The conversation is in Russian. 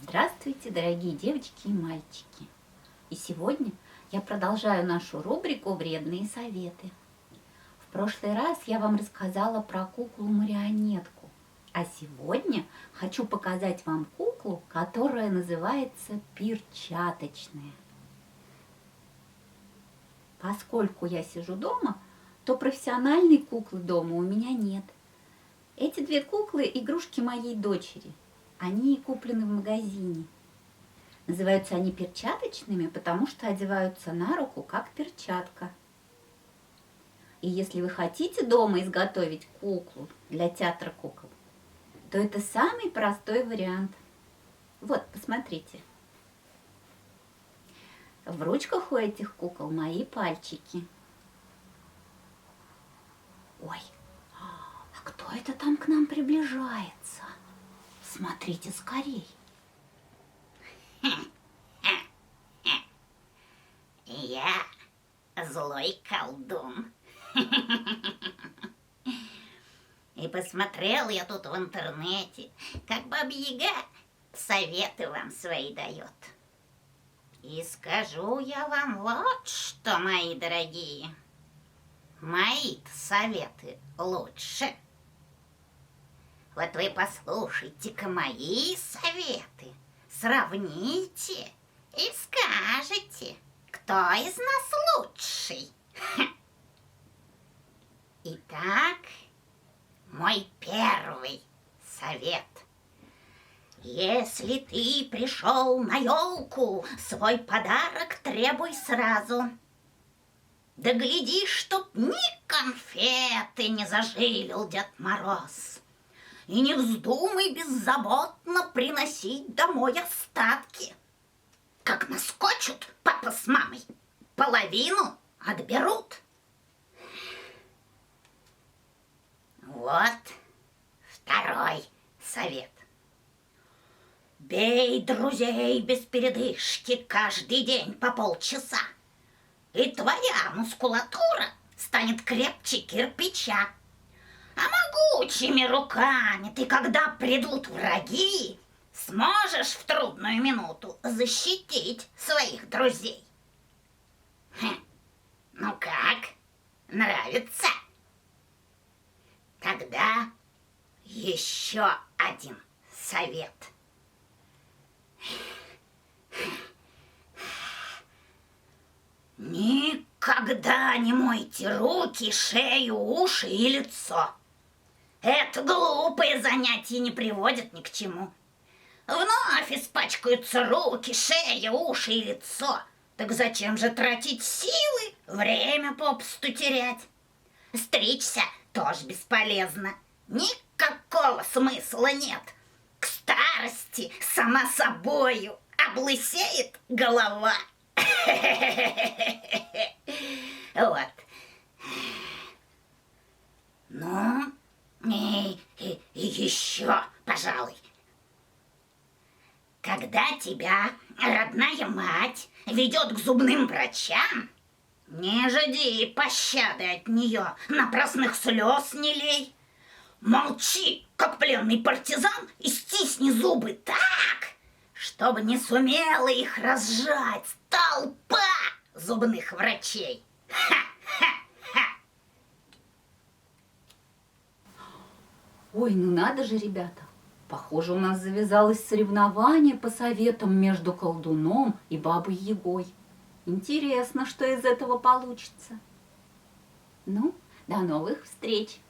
Здравствуйте, дорогие девочки и мальчики! И сегодня я продолжаю нашу рубрику «Вредные советы». В прошлый раз я вам рассказала про куклу-марионетку, а сегодня хочу показать вам куклу, которая называется перчаточная. Поскольку я сижу дома, то профессиональной куклы дома у меня нет. Эти две куклы – игрушки моей дочери. Они куплены в магазине. Называются они перчаточными, потому что одеваются на руку, как перчатка. И если вы хотите дома изготовить куклу для театра кукол, то это самый простой вариант. Вот, посмотрите. В ручках у этих кукол мои пальчики. Ой, а кто это там к нам приближается? Смотрите скорей. Я злой колдун. И посмотрел я тут в интернете, как Баба-Яга советы вам свои дает. И скажу я вам вот что, мои дорогие. Мои советы лучше. Вот вы послушайте-ка мои советы, сравните и скажете, кто из нас лучший. Итак, мой первый совет. Если ты пришел на елку, свой подарок требуй сразу. Да гляди, чтоб ни конфеты не зажилил Дед Мороз. И не вздумай беззаботно приносить домой остатки. Как наскочут папа с мамой, половину отберут. Вот второй совет. Бей друзей без передышки каждый день по полчаса, и твоя мускулатура станет крепче кирпича. А могучими руками ты, когда придут враги, сможешь в трудную минуту защитить своих друзей. Ну как, нравится? Тогда еще один совет. Никогда не мойте руки, шею, уши и лицо. Это глупое занятие не приводит ни к чему. Вновь испачкаются руки, шея, уши и лицо. Так зачем же тратить силы, время попусту терять? Стричься тоже бесполезно. Никакого смысла нет. К старости сама собою облысеет голова. Вот. Ну, и еще, пожалуй. Когда тебя родная мать ведет к зубным врачам, не жди пощады от нее, напрасных слез не лей. Молчи, как пленный партизан, и стисни зубы так, чтобы не сумела их разжать толпа зубных врачей. Ха-ха-ха! Ой, ну надо же, ребята. Похоже, у нас завязалось соревнование по советам между колдуном и Бабой-Ягой. Интересно, что из этого получится. Ну, до новых встреч!